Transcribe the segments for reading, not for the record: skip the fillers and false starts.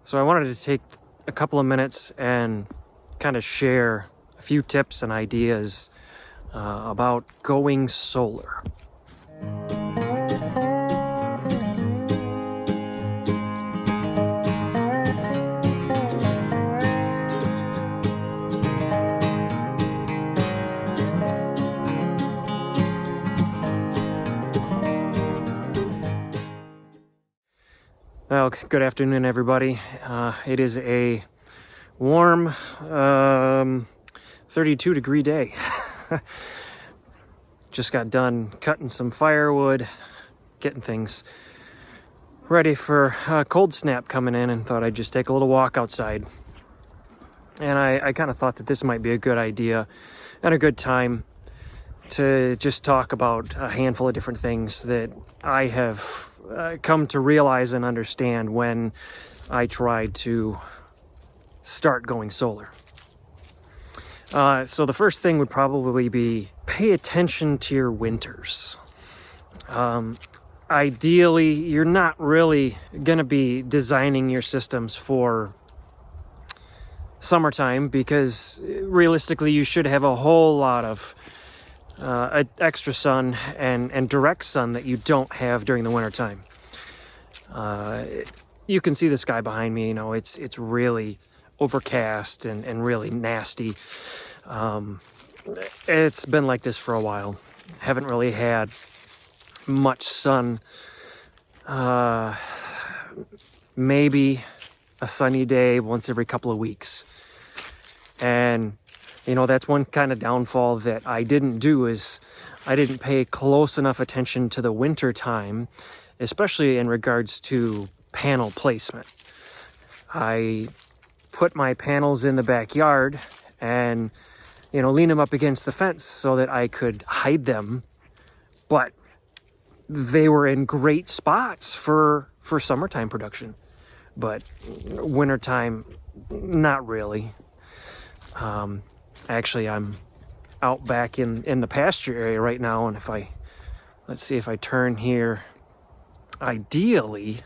So I wanted to take a couple of minutes and kind of share a few tips and ideas about going solar. Well, good afternoon, everybody. It is a warm 32-degree day. Just got done cutting some firewood, getting things ready for a cold snap coming in, and thought I'd just take a little walk outside. And I kind of thought that this might be a good idea and a good time to just talk about a handful of different things that I have come to realize and understand when I tried to start going solar. So the first thing would probably be pay attention to your winters. Ideally, you're not really going to be designing your systems for summertime, because realistically you should have a whole lot of extra sun and direct sun that you don't have during the winter time. You can see the sky behind me. You know, it's really overcast and really nasty. It's been like this for a while. Haven't really had much sun. Maybe a sunny day once every couple of weeks. And you know, that's one kind of downfall that I didn't do, is I didn't pay close enough attention to the winter time, especially in regards to panel placement. I put my panels in the backyard and, you know, lean them up against the fence so that I could hide them, but they were in great spots for summertime production, but wintertime, not really. Actually, I'm out back in the pasture area right now, and let's see if I turn here. Ideally,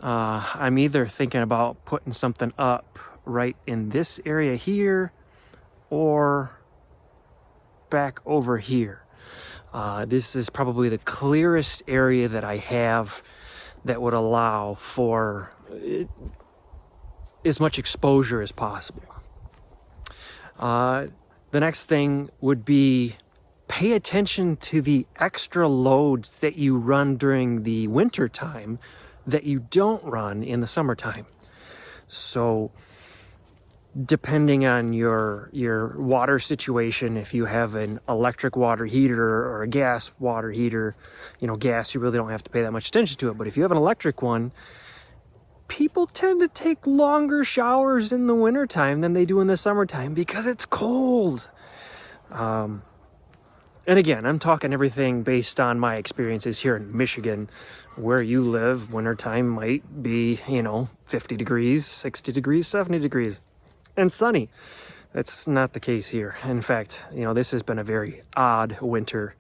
I'm either thinking about putting something up right in this area here or back over here. This is probably the clearest area that I have that would allow for as much exposure as possible. The next thing would be pay attention to the extra loads that you run during the winter time that you don't run in the summertime. So depending on your water situation, if you have an electric water heater or a gas water heater, you know, gas, you really don't have to pay that much attention to it. But if you have an electric one, people tend to take longer showers in the wintertime than they do in the summertime because it's cold. And again, I'm talking everything based on my experiences here in Michigan. Where you live, wintertime might be, you know, 50 degrees, 60 degrees, 70 degrees, and sunny. That's not the case here. In fact, you know, this has been a very odd winter,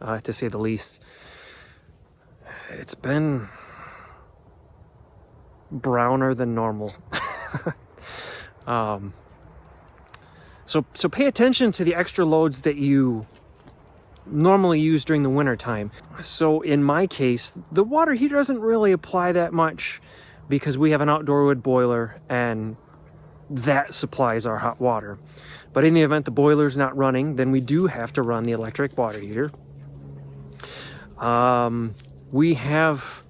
to say the least. It's been browner than normal. So pay attention to the extra loads that you normally use during the winter time. So in my case, the water heater doesn't really apply that much because we have an outdoor wood boiler and that supplies our hot water. But in the event the boiler's not running, then we do have to run the electric water heater. We have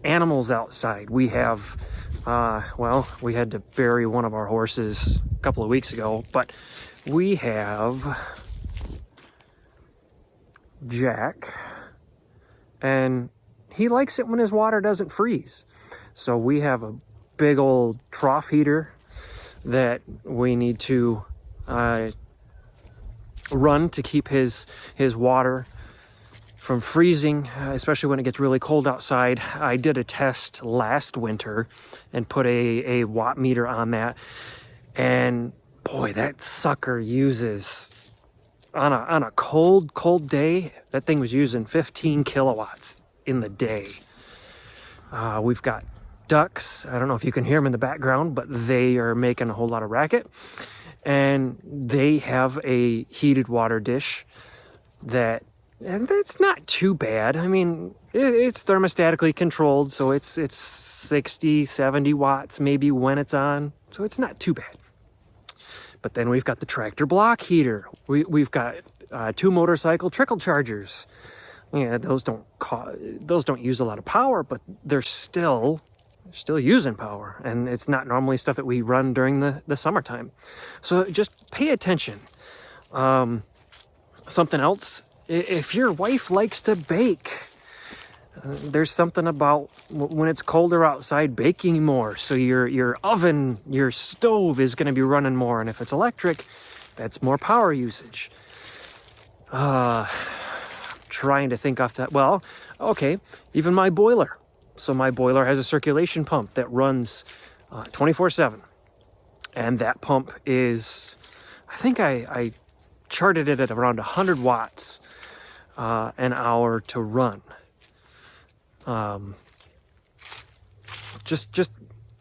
animals outside. We have, we had to bury one of our horses a couple of weeks ago, but we have Jack, and he likes it when his water doesn't freeze. So we have a big old trough heater that we need to run to keep his water from freezing, especially when it gets really cold outside. I did a test last winter and put a watt meter on that, and boy, that sucker uses, on a cold day, that thing was using 15 kilowatts in the day. We've got ducks. I don't know if you can hear them in the background, but they are making a whole lot of racket. And they have a heated water dish and it's not too bad. I mean, it's thermostatically controlled, so it's 60, 70 watts maybe when it's on, so it's not too bad. But then we've got the tractor block heater. We've got 2 motorcycle trickle chargers. Yeah, those don't use a lot of power, but they're still using power, and it's not normally stuff that we run during the summertime. So just pay attention. Something else, if your wife likes to bake, there's something about when it's colder outside, baking more. So your oven, your stove is going to be running more, and if it's electric, that's more power usage. Trying to think off that. Well, okay, even my boiler. So my boiler has a circulation pump that runs 24/7, and that pump is, I think I charted it at around 100 watts an hour to run. Just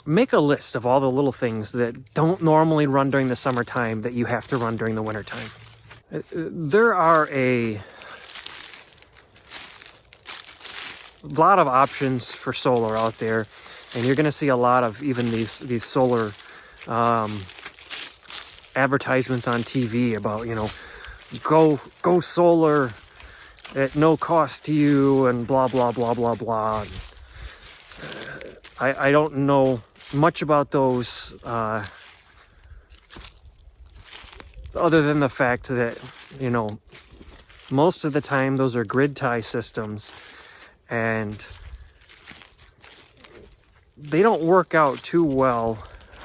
make a list of all the little things that don't normally run during the summertime that you have to run during the wintertime. There are a lot of options for solar out there, and you're going to see a lot of even these solar advertisements on TV about, go solar at no cost to you and blah blah blah blah blah. I don't know much about those other than the fact that most of the time those are grid tie systems, and they don't work out too well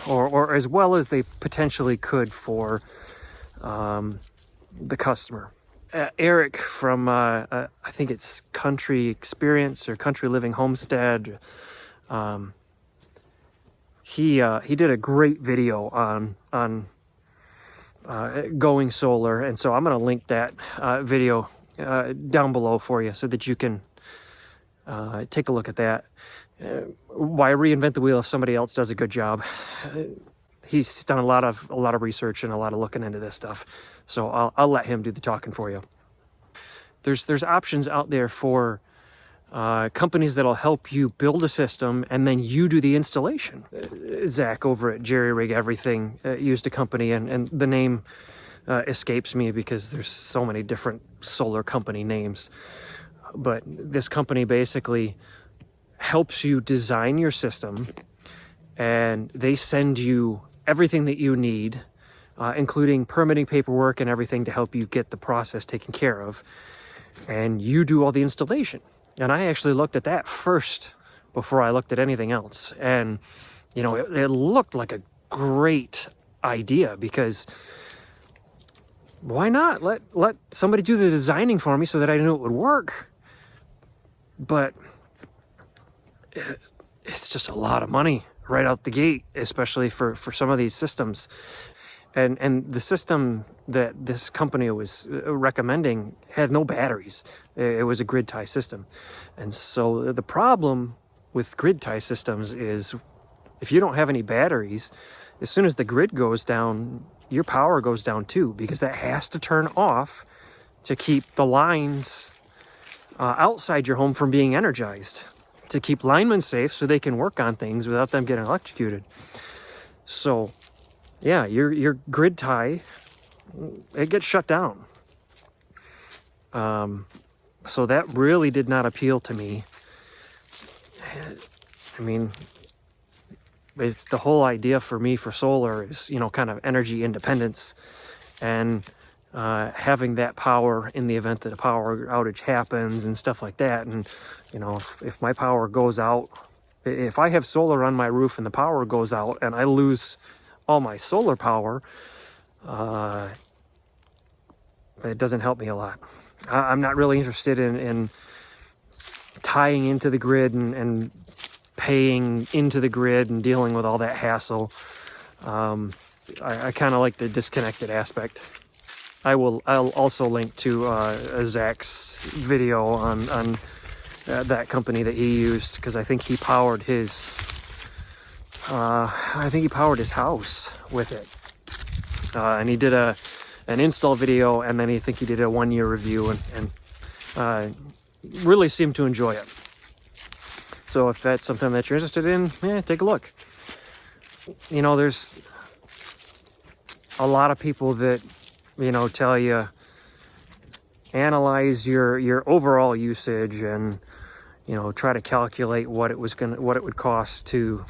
or as well as they potentially could for the customer. Eric from I think it's Country Experience or Country Living Homestead, he did a great video on going solar, and so I'm going to link that video down below for you so that you can take a look at that. Why reinvent the wheel if somebody else does a good job? He's done a lot of research and a lot of looking into this stuff, so I'll let him do the talking for you. There's options out there for companies that'll help you build a system and then you do the installation. Zach over at Jerry Rig Everything used a company, and the name escapes me because there's so many different solar company names. But this company basically helps you design your system, and they send you everything that you need, including permitting paperwork and everything to help you get the process taken care of. And you do all the installation. And I actually looked at that first before I looked at anything else. And, it looked like a great idea, because why not let somebody do the designing for me so that I knew it would work? But it's just a lot of money right out the gate, especially for some of these systems. And the system that this company was recommending had no batteries. It was a grid tie system. And so the problem with grid tie systems is if you don't have any batteries, as soon as the grid goes down, your power goes down too, because that has to turn off to keep the lines outside your home from being energized, to keep linemen safe so they can work on things without them getting electrocuted. So yeah, your grid tie, it gets shut down. So that really did not appeal to me. I mean, it's the whole idea for me for solar is, kind of energy independence, and having that power in the event that a power outage happens and stuff like that. And, if my power goes out, if I have solar on my roof and the power goes out and I lose all my solar power, it doesn't help me a lot. I'm not really interested in tying into the grid and paying into the grid and dealing with all that hassle. I kind of like the disconnected aspect. I'll also link to Zach's video on that company that he used, because I think he powered his I think he powered his house with it. And he did an install video, and then I think he did a 1-year review, and really seemed to enjoy it. So if that's something that you're interested in, take a look. You know, there's a lot of people that, tell you, analyze your overall usage and, try to calculate what it would cost to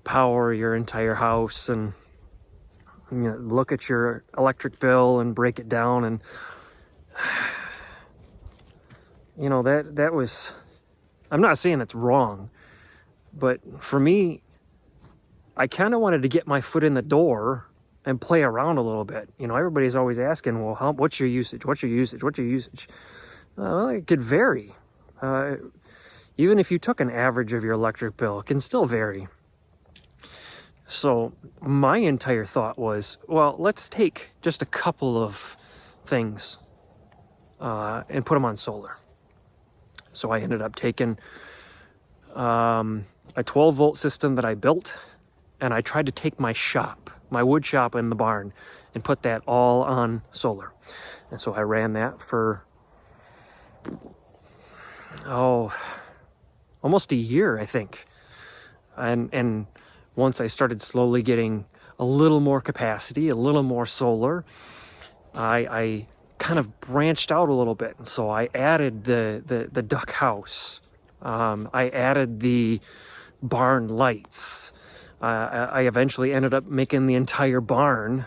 power your entire house, and look at your electric bill and break it down. And that was, I'm not saying it's wrong, but for me, I kind of wanted to get my foot in the door and play around a little bit. Everybody's always asking, well, what's your usage? What's your usage? What's your usage? Well, it could vary. Even if you took an average of your electric bill, it can still vary. So my entire thought was, well, let's take just a couple of things and put them on solar. So I ended up taking a 12-volt system that I built, and I tried to take my wood shop in the barn, and put that all on solar. And so I ran that for, almost a year, I think. And once I started slowly getting a little more capacity, a little more solar, I kind of branched out a little bit. And so I added the duck house. I added the barn lights. I eventually ended up making the entire barn,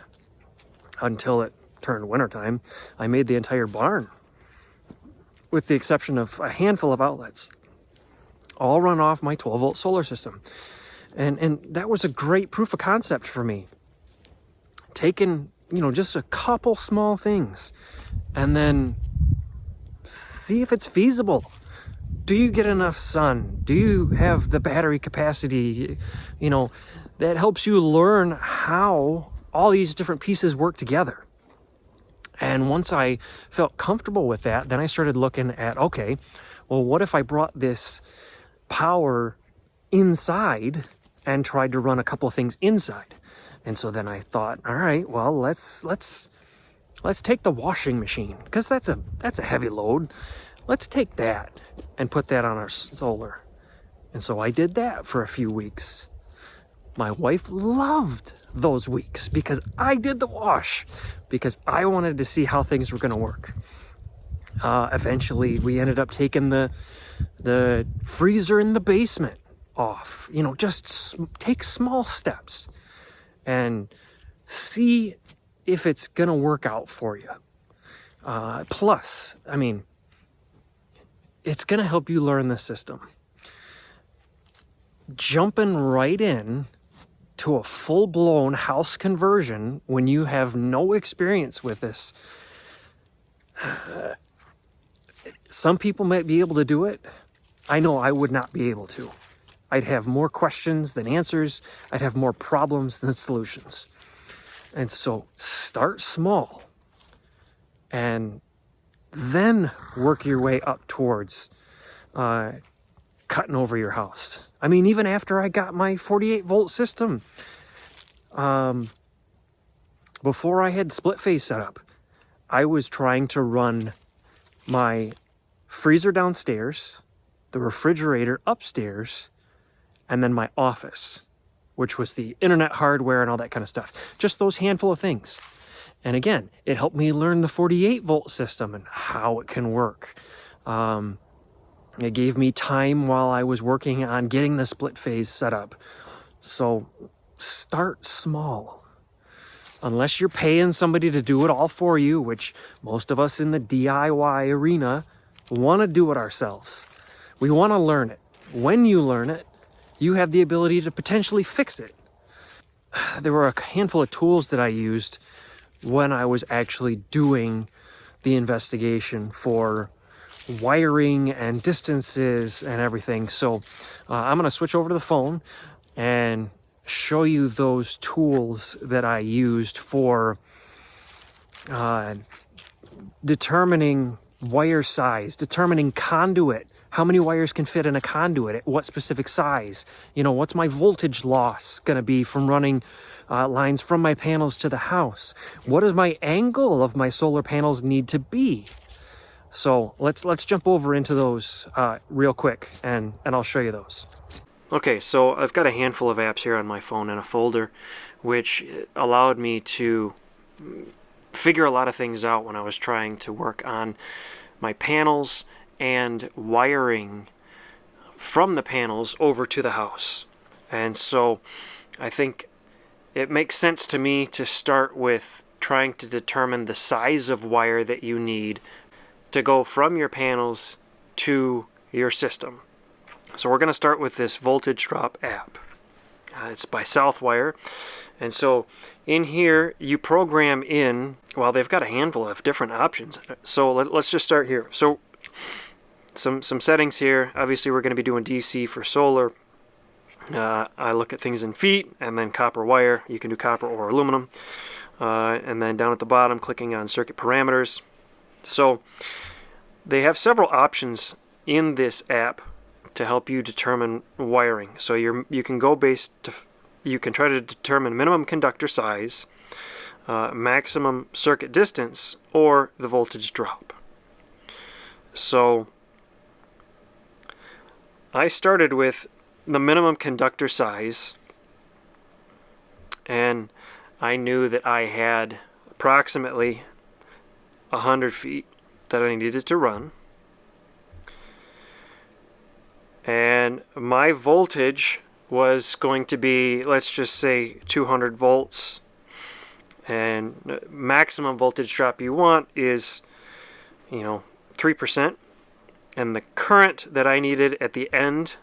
until it turned wintertime. I made the entire barn, with the exception of a handful of outlets, all run off my 12-volt solar system. And that was a great proof of concept for me. Taking, just a couple small things, and then see if it's feasible. Do you get enough sun? Do you have the battery capacity? That helps you learn how all these different pieces work together. And once I felt comfortable with that, then I started looking at, okay, well, what if I brought this power inside and tried to run a couple of things inside? And so then I thought, all right, well, let's take the washing machine, because that's a heavy load. Let's take that and put that on our solar. And so I did that for a few weeks. My wife loved those weeks because I did the wash, because I wanted to see how things were going to work. Eventually, we ended up taking the freezer in the basement off. Just take small steps and see if it's going to work out for you. Plus, it's going to help you learn the system. Jumping right in to a full-blown house conversion when you have no experience with this, some people might be able to do it. I know I would not be able to. I'd have more questions than answers. I'd have more problems than solutions. And so start small, and then work your way up towards cutting over your house. Even after I got my 48-volt system, before I had split phase set up, I was trying to run my freezer downstairs, the refrigerator upstairs, and then my office, which was the internet hardware and all that kind of stuff. Just those handful of things. And again, it helped me learn the 48-volt system and how it can work. It gave me time while I was working on getting the split phase set up. So start small. Unless you're paying somebody to do it all for you, which most of us in the DIY arena want to do it ourselves. We want to learn it. When you learn it, you have the ability to potentially fix it. There were a handful of tools that I used when I was actually doing the investigation for wiring and distances and everything. So I'm going to switch over to the phone and show you those tools that I used for determining wire size, determining conduit How many wires can fit in a conduit at what specific size? You know, what's my voltage loss going to be from running lines from my panels to the house? What does my angle of my solar panels need to be? So let's jump over into those real quick, and I'll show you those. Okay, so I've got a handful of apps here on my phone in a folder, which allowed me to figure a lot of things out when I was trying to work on my panels and wiring from the panels over to the house. And so I think it makes sense to me to start with trying to determine the size of wire that you need to go from your panels to your system. So we're going to start with this voltage drop app. It's by Southwire. And so in here you program in, well, they've got a handful of different options. So let's just start here. So some settings here. Obviously we're going to be doing DC for solar. I look at things in feet, and then copper wire. You can do copper or aluminum. And then down at the bottom, clicking on circuit parameters. So they have several options in this app to help you determine wiring. So you can go you can try to determine minimum conductor size, maximum circuit distance, or the voltage drop. So I started with the minimum conductor size, and I knew that I had approximately 100 feet that I needed to run. And my voltage was going to be, let's just say, 200 volts. And maximum voltage drop you want is, 3%. And the current that I needed at the end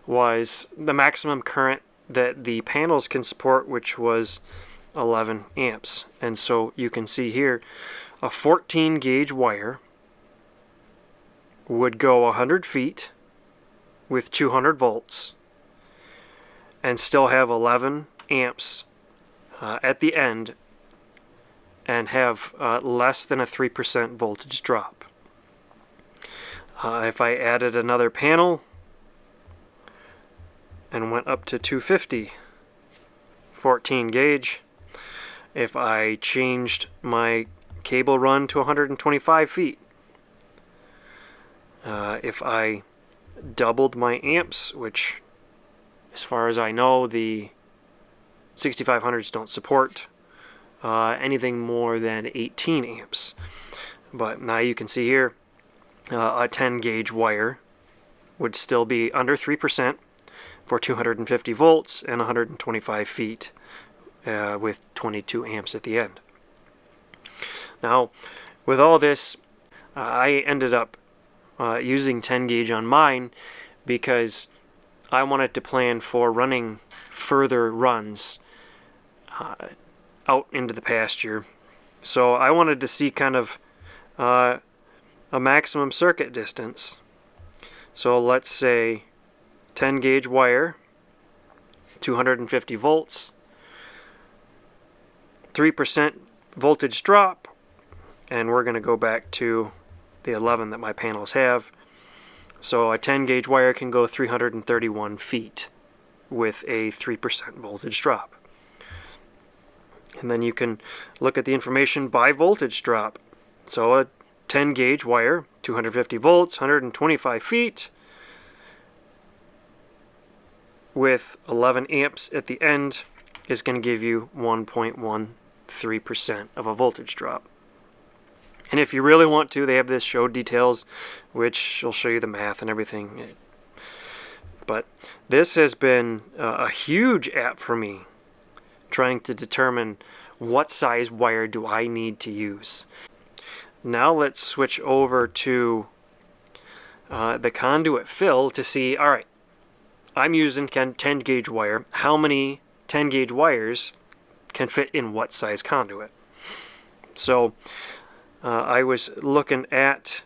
was the maximum current that the panels can support, which was 11 amps. And so you can see here, a 14 gauge wire would go 100 feet with 200 volts and still have 11 amps at the end and have less than a 3% voltage drop. If I added another panel and went up to 250, 14 gauge, if I changed my cable run to 125 feet, if I doubled my amps, which as far as I know the 6500s don't support anything more than 18 amps. But now you can see here a 10 gauge wire would still be under 3% for 250 volts and 125 feet with 22 amps at the end. Now with all this, I ended up using 10 gauge on mine because I wanted to plan for running further runs out into the pasture. So I wanted to see kind of a maximum circuit distance. So let's say 10 gauge wire, 250 volts, 3% voltage drop, and we're going to go back to the 11 that my panels have. So a 10 gauge wire can go 331 feet with a 3% voltage drop. And then you can look at the information by voltage drop. So a 10 gauge wire, 250 volts, 125 feet, with 11 amps at the end is going to give you 1.13% of a voltage drop. And if you really want to, they have this show details, which will show you the math and everything. But this has been a huge app for me, trying to determine what size wire do I need to use. Now let's switch over to the conduit fill to see, all right, I'm using 10 gauge wire. How many 10 gauge wires can fit in what size conduit? So I was looking at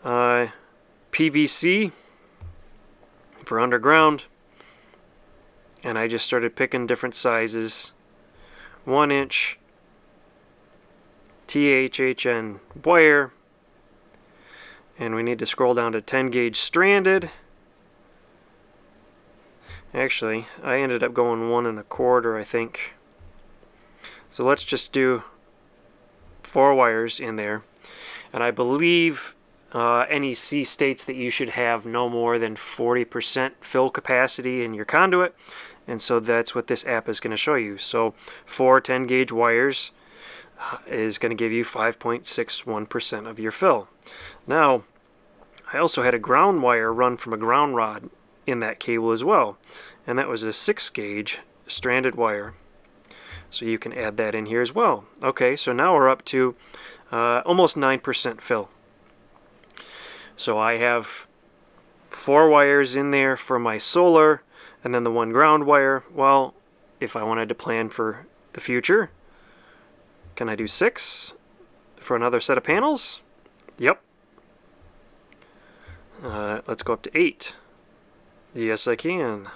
PVC for underground, and I just started picking different sizes. 1 inch THHN wire, And we need to scroll down to 10 gauge stranded. Actually, I ended up going 1 1/4, I think. So let's just do 4 wires in there. And I believe NEC states that you should have no more than 40% fill capacity in your conduit. And so that's what this app is going to show you. So 4 10 gauge wires is going to give you 5.61% of your fill. Now, I also had a ground wire run from a ground rod in that cable as well. And that was a 6 gauge stranded wire. So you can add that in here as well. Okay, so now we're up to almost 9% fill. So I have 4 wires in there for my solar, and then the 1 ground wire. Well, if I wanted to plan for the future, can I do 6 for another set of panels? Yep. Let's go up to 8. Yes, I can.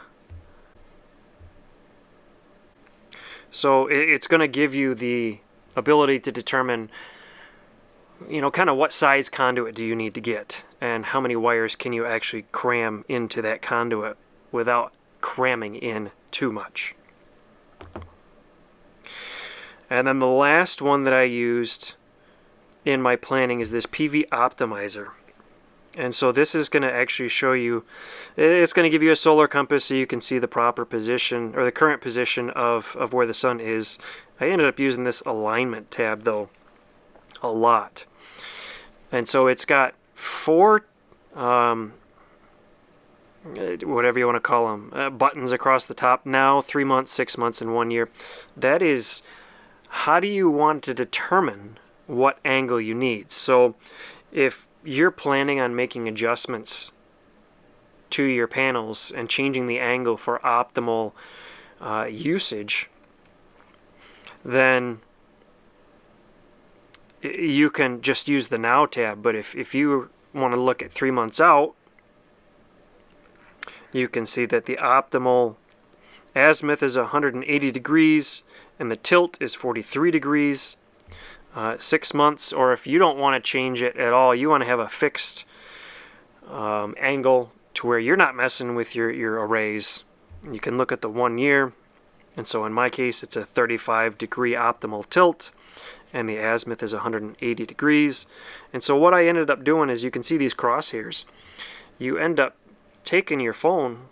So it's going to give you the ability to determine, you know, kind of what size conduit do you need to get, and how many wires can you actually cram into that conduit without cramming in too much. And then the last one that I used in my planning is this PV Optimizer. And so this is going to actually show you, it's going to give you a solar compass so you can see the proper position, or the current position of where the sun is. I ended up using this alignment tab though a lot. And so it's got 4 whatever you want to call them, buttons across the top now, 3 months, 6 months, and 1 year. That is, how do you want to determine what angle you need? So if you're planning on making adjustments to your panels and changing the angle for optimal usage, then you can just use the Now tab. But if you want to look at 3 months out, you can see that the optimal azimuth is 180 degrees and the tilt is 43 degrees. 6 months, or if you don't want to change it at all, you want to have a fixed angle to where you're not messing with your arrays, you can look at the 1 year. And so in my case, it's a 35 degree optimal tilt, and the azimuth is 180 degrees. And so what I ended up doing is, you can see these crosshairs. You end up taking your phone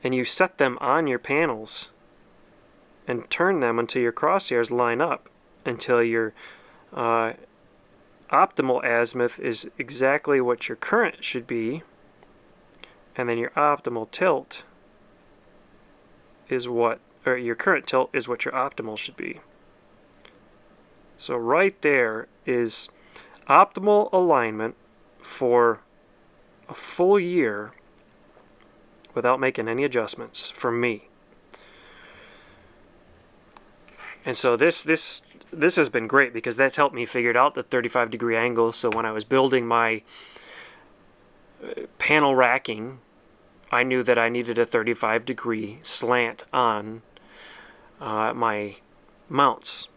and you set them on your panels and turn them until your crosshairs line up, until your optimal azimuth is exactly what your current should be, and then your optimal tilt is what, or your current tilt is what your optimal should be. So right there is optimal alignment for a full year without making any adjustments for me. And so this has been great, because that's helped me figure out the 35 degree angle. So when I was building my panel racking, I knew that I needed a 35 degree slant on my mounts.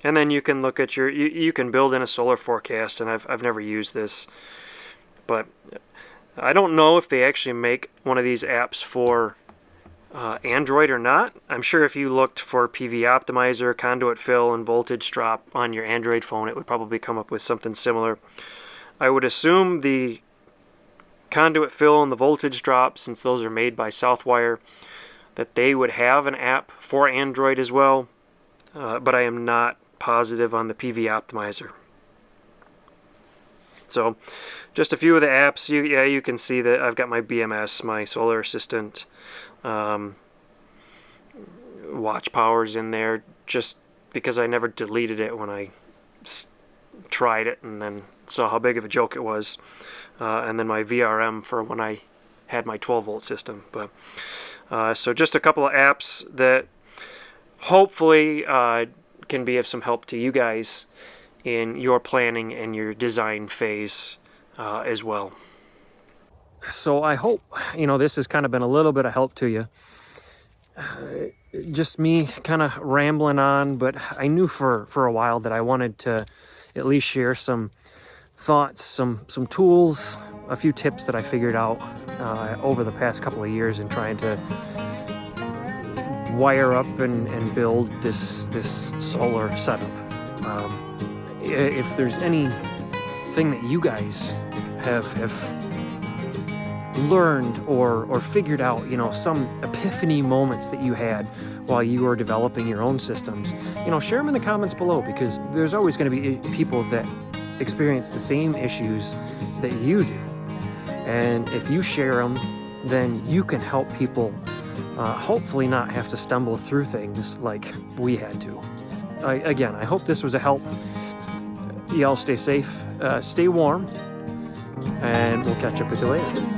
And then you can look at your, you can build in a solar forecast, and I've never used this, but I don't know if they actually make one of these apps for Android or not. I'm sure if you looked for PV Optimizer, conduit fill, and voltage drop on your Android phone, it would probably come up with something similar. I would assume the conduit fill and the voltage drop, since those are made by Southwire, that they would have an app for Android as well, but I am not positive on the PV Optimizer. So just a few of the apps. You can see that I've got my BMS, my Solar Assistant, watch powers in there, just because I never deleted it when I tried it and then saw how big of a joke it was, and then my VRM for when I had my 12-volt system. But so just a couple of apps that hopefully can be of some help to you guys in your planning and your design phase as well. So I hope, this has kind of been a little bit of help to you. Just me kind of rambling on, but I knew for a while that I wanted to at least share some thoughts, some tools, a few tips that I figured out over the past couple of years in trying to wire up and build this solar setup. If there's anything that you guys have learned or figured out, some epiphany moments that you had while you were developing your own systems, share them in the comments below, because there's always going to be people that experience the same issues that you do. And if you share them, then you can help people hopefully not have to stumble through things like we had to. Again, I hope this was a help. Y'all stay safe, stay warm, and we'll catch up with you later.